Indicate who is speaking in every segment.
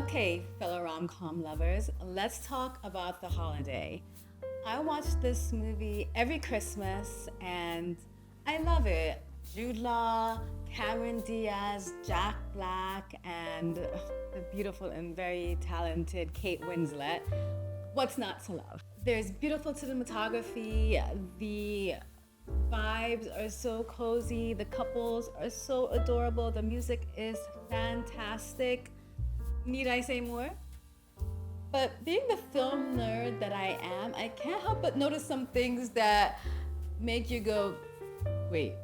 Speaker 1: Okay, fellow rom-com lovers, let's talk about the holiday. I watch this movie every Christmas and I love it. Jude Law, Cameron Diaz, Jack Black, and the beautiful and very talented Kate Winslet. What's not to love? There's beautiful cinematography, the vibes are so cozy, the couples are so adorable, the music is fantastic. Need I say more? But being the film nerd that I am, I can't help but notice some things that make you go, wait,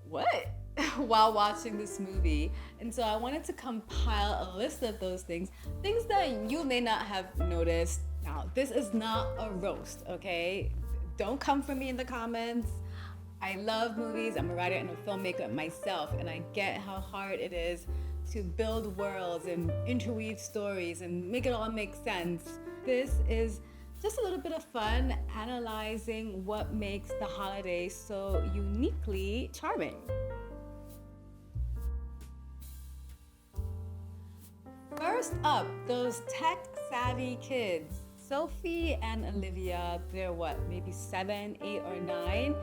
Speaker 1: what? While watching this movie. And so I wanted to compile a list of those things that you may not have noticed. Now, this is not a roast, okay? Don't come for me in the comments. I love movies. I'm a writer and a filmmaker myself, and I get how hard it is to build worlds and interweave stories and make it all make sense. This is just a little bit of fun analyzing what makes the holidays so uniquely charming. First up, those tech-savvy kids. Sophie and Olivia, they're what, maybe 7, 8, or 9,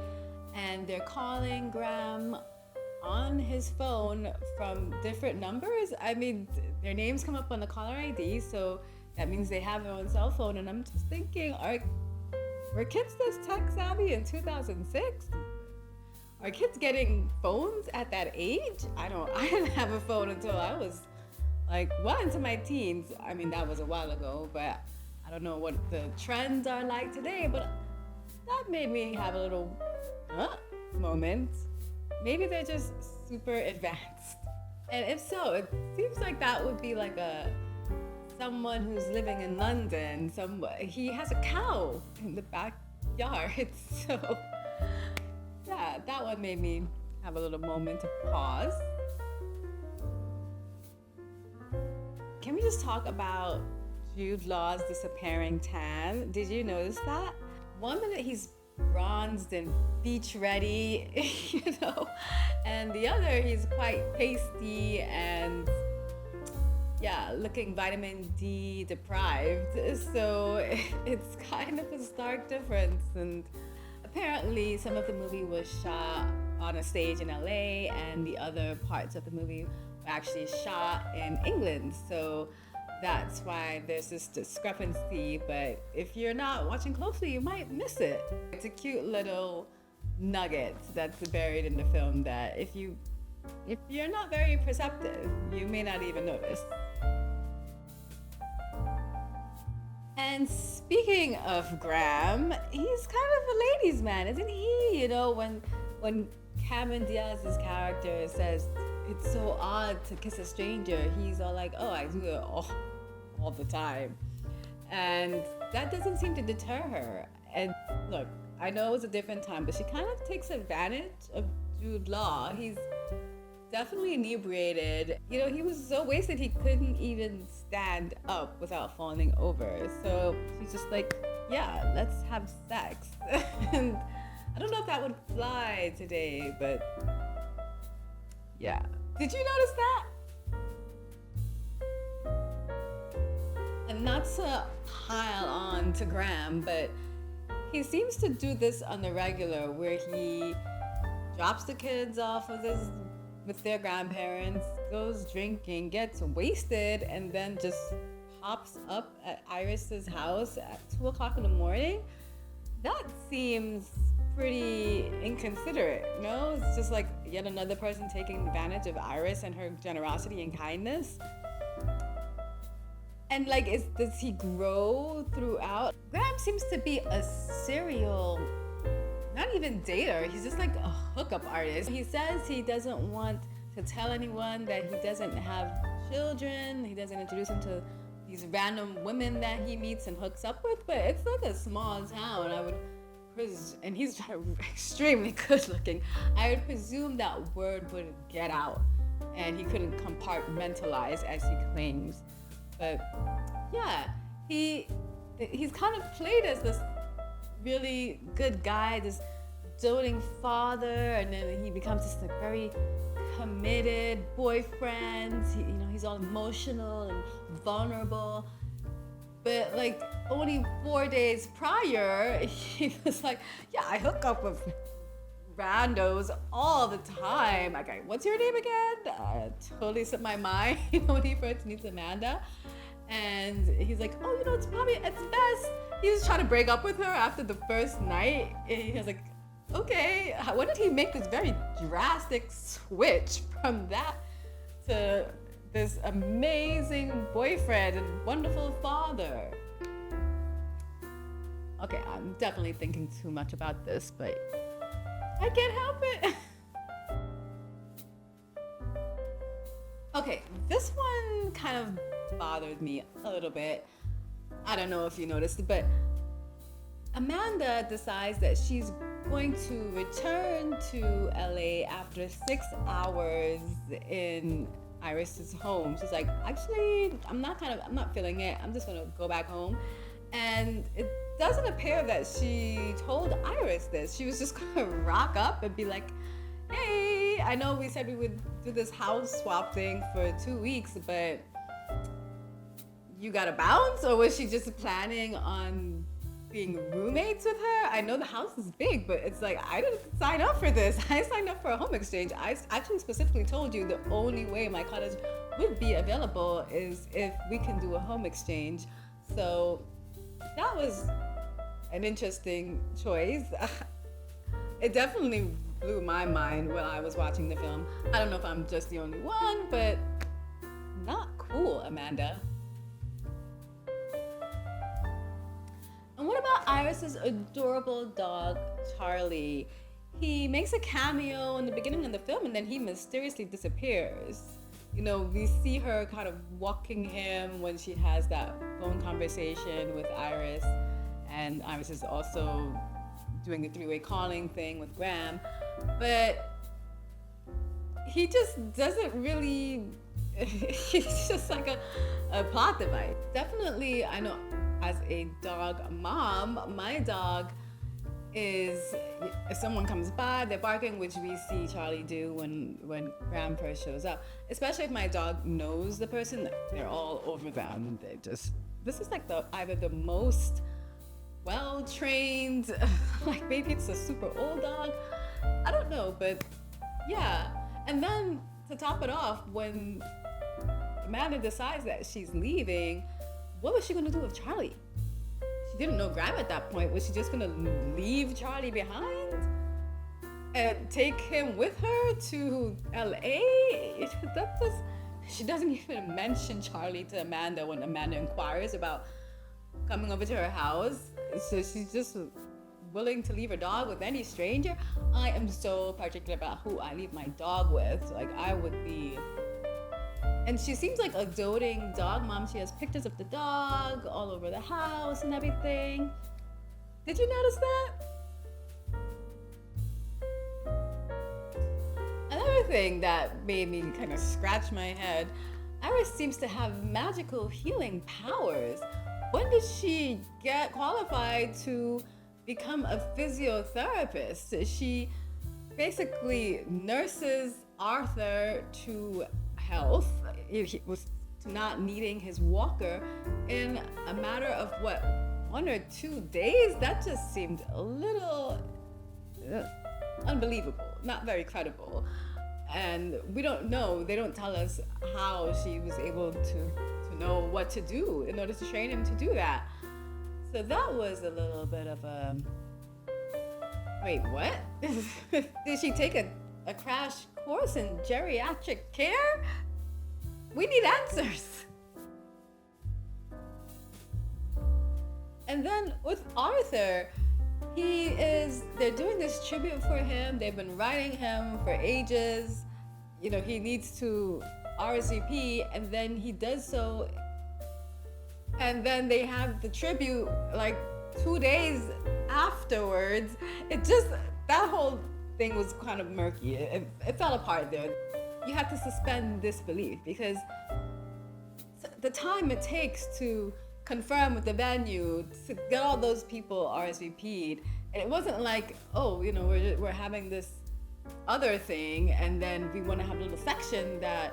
Speaker 1: and they're calling Graham on his phone from different numbers. I mean, their names come up on the caller ID, so that means they have their own cell phone. And I'm just thinking, were kids this tech savvy in 2006? Are kids getting phones at that age? I didn't have a phone until I was like well into my teens. I mean, that was a while ago, but I don't know what the trends are like today, but that made me have a little moment. Maybe they're just super advanced. And if so, it seems like that would be like someone who's living in London. He has a cow in the backyard. So yeah, that one made me have a little moment to pause. Can we just talk about Jude Law's disappearing tan? Did you notice that? One minute he's bronzed and beach ready, and the other he's quite pasty and looking vitamin D deprived. So it's kind of a stark difference. And apparently some of the movie was shot on a stage in LA and the other parts of the movie were actually shot in England. So that's why there's this discrepancy, but if you're not watching closely, you might miss it. It's a cute little nugget that's buried in the film that if you're not very perceptive, you may not even notice. And speaking of Graham, he's kind of a ladies' man, isn't he? When Cameron Diaz's character says it's so odd to kiss a stranger, he's all like, oh, I do it all the time. And that doesn't seem to deter her. And look, I know it was a different time, but she kind of takes advantage of Jude Law. He's definitely inebriated. He was so wasted he couldn't even stand up without falling over. So she's just like, yeah, let's have sex. And I don't know if that would fly today, but yeah. Did you notice that? And not to pile on to Graham, but he seems to do this on the regular, where he drops the kids off with their grandparents, goes drinking, gets wasted, and then just pops up at Iris's house at 2:00 in the morning. That seems pretty inconsiderate, no? It's just like yet another person taking advantage of Iris and her generosity and kindness. And does he grow throughout? Graham seems to be a serial, not even dater, he's just like a hookup artist. He says he doesn't want to tell anyone that he doesn't have children, he doesn't introduce them to these random women that he meets and hooks up with, but it's like a small town. And he's extremely good looking. I would presume that word would get out and he couldn't compartmentalize as he claims. But yeah, he's kind of played as this really good guy, this doting father, and then he becomes this like very committed boyfriend. He's all emotional and vulnerable. But like only 4 days prior, he was like, yeah, I hook up with randos all the time. Like, what's your name again? Totally slipped my mind when he first meets Amanda. And he's like, oh, it's best. He was trying to break up with her after the first night. And he was like, okay, when did he make this very drastic switch from that to this amazing boyfriend and wonderful father? Okay, I'm definitely thinking too much about this, but I can't help it. Okay, this one kind of bothered me a little bit. I don't know if you noticed, but Amanda decides that she's going to return to LA after 6 hours in Iris's home. She's like, actually, I'm not feeling it. I'm just gonna go back home. And it doesn't appear that she told Iris this. She was just gonna rock up and be like, hey, I know we said we would do this house swap thing for 2 weeks, but you gotta bounce? Or was she just planning on being roommates with her? I know the house is big, but it's like, I didn't sign up for this. I signed up for a home exchange. I actually specifically told you the only way my cottage would be available is if we can do a home exchange. So that was an interesting choice. It definitely blew my mind when I was watching the film. I don't know if I'm just the only one, but not cool, Amanda. And what about Iris's adorable dog, Charlie? He makes a cameo in the beginning of the film and then he mysteriously disappears. We see her kind of walking him when she has that phone conversation with Iris, and Iris is also doing the three-way calling thing with Graham, but he just doesn't really, he's just like a plot device. Definitely, I know as a dog mom, my dog is, if someone comes by, they're barking, which we see Charlie do when Graham first shows up. Especially if my dog knows the person, they're all over them. This is like either the most well-trained, like maybe it's a super old dog. I don't know, but yeah. And then to top it off, when Amanda decides that she's leaving, what was she gonna do with Charlie? She didn't know Graham at that point. Was she just gonna leave Charlie behind and take him with her to LA? She doesn't even mention Charlie to Amanda when Amanda inquires about coming over to her house. So she's just willing to leave her dog with any stranger. I am so particular about who I leave my dog with. Like, I would be. And she seems like a doting dog mom. She has pictures of the dog all over the house and everything. Did you notice that? Another thing that made me kind of scratch my head, Iris seems to have magical healing powers. When did she get qualified to become a physiotherapist? She basically nurses Arthur to health. He was not needing his walker in a matter of 1 or 2 days. That just seemed a little unbelievable, not very credible. And we don't know, they don't tell us how she was able to know what to do in order to train him to do that. So that was a little bit of a, wait, what? Did she take a crash course in geriatric care? We need answers. And then with Arthur, they're doing this tribute for him. They've been writing him for ages. He needs to RSVP, and then he does so. And then they have the tribute like 2 days afterwards. That whole thing was kind of murky. It fell apart there. You have to suspend disbelief because the time it takes to confirm with the venue, to get all those people RSVP'd, And it wasn't like, oh, we're having this other thing, and then we want to have a little section that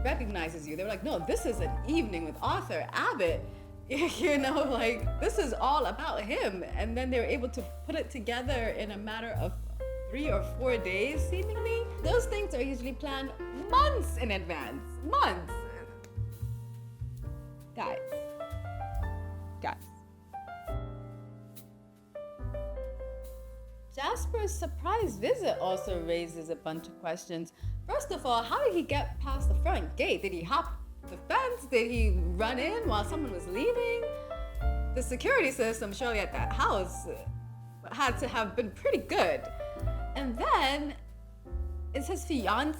Speaker 1: recognizes you. They were like, no, this is an evening with Arthur Abbott. Like, this is all about him. And then they were able to put it together in a matter of 3 or 4 days, seemingly. Those things are usually planned months in advance. Months. Guys. Jasper's surprise visit also raises a bunch of questions. First of all, how did he get past the front gate? Did he hop the fence? Did he run in while someone was leaving? The security system surely at that house had to have been pretty good. And then, is his fiance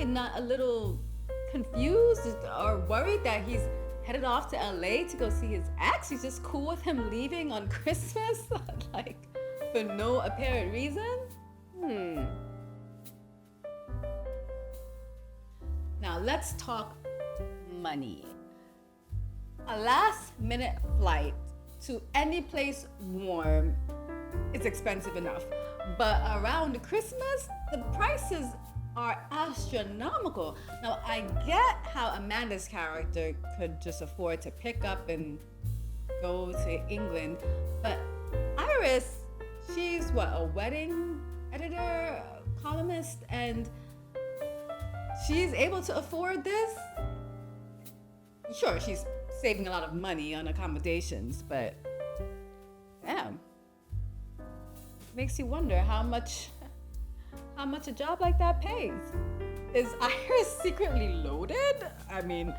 Speaker 1: not a little confused or worried that he's headed off to LA to go see his ex? He's just cool with him leaving on Christmas? Like, for no apparent reason? Now let's talk money. A last-minute flight to any place warm is expensive enough, but around Christmas, the prices are astronomical. Now, I get how Amanda's character could just afford to pick up and go to England, but Iris, she's a wedding editor, columnist, and she's able to afford this? Sure, she's saving a lot of money on accommodations, but damn. Makes you wonder how much a job like that pays. Is Iris secretly loaded? I mean,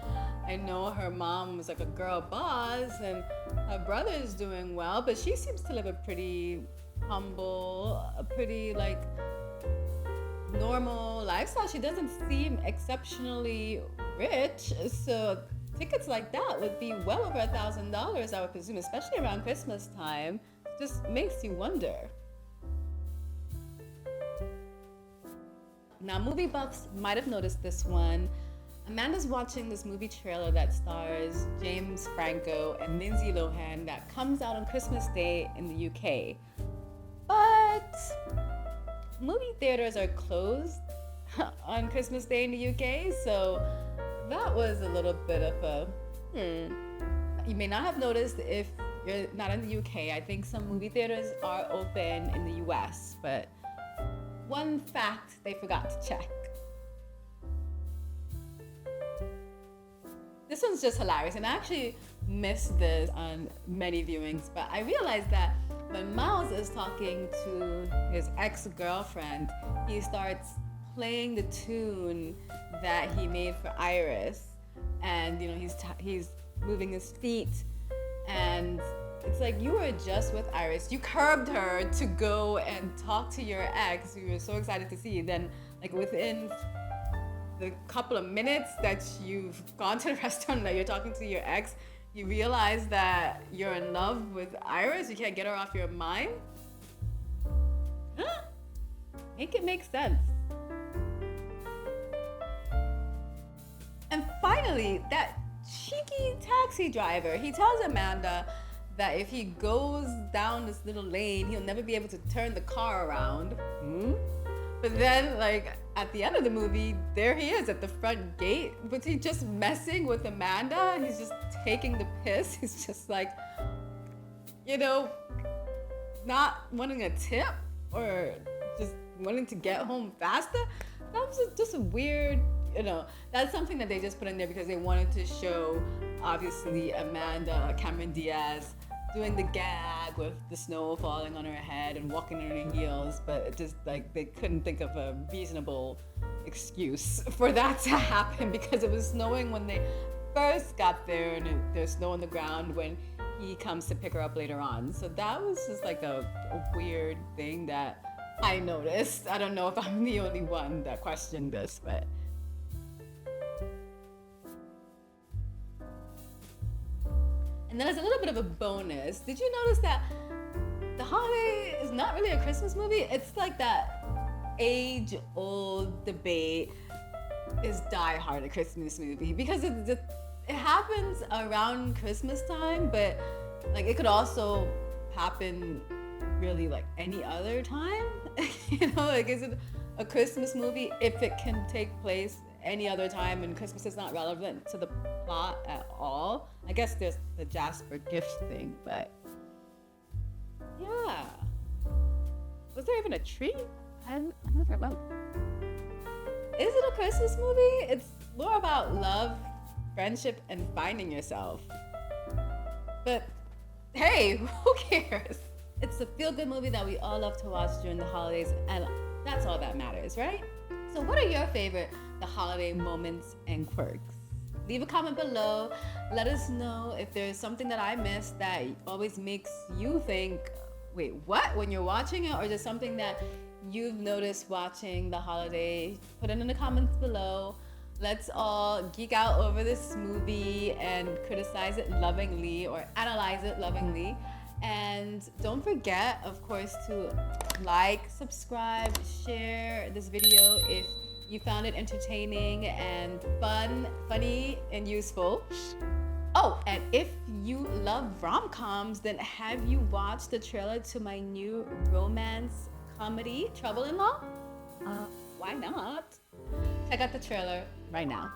Speaker 1: I know her mom was like a girl boss and her brother is doing well, but she seems to live a pretty humble, a pretty like normal lifestyle. She doesn't seem exceptionally rich, so tickets like that would be well over $1,000, I would presume, especially around Christmas time. Just makes you wonder. Now, movie buffs might have noticed this one. Amanda's watching this movie trailer that stars James Franco and Lindsay Lohan that comes out on Christmas Day in the UK. But movie theaters are closed on Christmas Day in the UK, so that was a little bit of a You may not have noticed if you're not in the UK. I think some movie theaters are open in the US, but one fact they forgot to check. This one's just hilarious, and I actually missed this on many viewings, but I realized that when Miles is talking to his ex-girlfriend, he starts playing the tune that he made for Iris, and he's moving his feet, and it's like, you were just with Iris, you curbed her to go and talk to your ex, you were so excited to see, then like within the couple of minutes that you've gone to the restaurant that you're talking to your ex, you realize that you're in love with Iris, you can't get her off your mind? Huh? Make it make sense. And finally, that cheeky taxi driver, he tells Amanda that if he goes down this little lane, he'll never be able to turn the car around. But then, like, at the end of the movie, there he is at the front gate. Was he just messing with Amanda? He's just taking the piss. He's just like, not wanting a tip or just wanting to get home faster. That was just a weird, that's something that they just put in there because they wanted to show, obviously, Amanda, Cameron Diaz, doing the gag with the snow falling on her head and walking in her heels, but it just like they couldn't think of a reasonable excuse for that to happen because it was snowing when they first got there, and there's snow on the ground when he comes to pick her up later on. So that was just like a weird thing that I noticed. I don't know if I'm the only one that questioned this, but and then as a little bit of a bonus, did you notice that The Holiday is not really a Christmas movie? It's like that age-old debate, is Die Hard a Christmas movie? Because it happens around Christmas time, but like it could also happen really like any other time? Like is it a Christmas movie if it can take place any other time and Christmas is not relevant to the plot at all? I guess there's the Jasper gift thing, but yeah. Was there even a tree? I don't remember. Is it a Christmas movie? It's more about love, friendship, and finding yourself. But hey, who cares? It's a feel-good movie that we all love to watch during the holidays, and that's all that matters, right? So what are your favorite the holiday moments and quirks? Leave a comment below. Let us know if there's something that I missed that always makes you think, wait, what? When you're watching it, or just something that you've noticed watching the holiday. Put it in the comments below. Let's all geek out over this movie and criticize it lovingly or analyze it lovingly. And don't forget, of course, to like, subscribe, share this video if you found it entertaining and funny, and useful. Oh, and if you love rom-coms, then have you watched the trailer to my new romance comedy, Trouble in Law? Why not? Check out the trailer right now.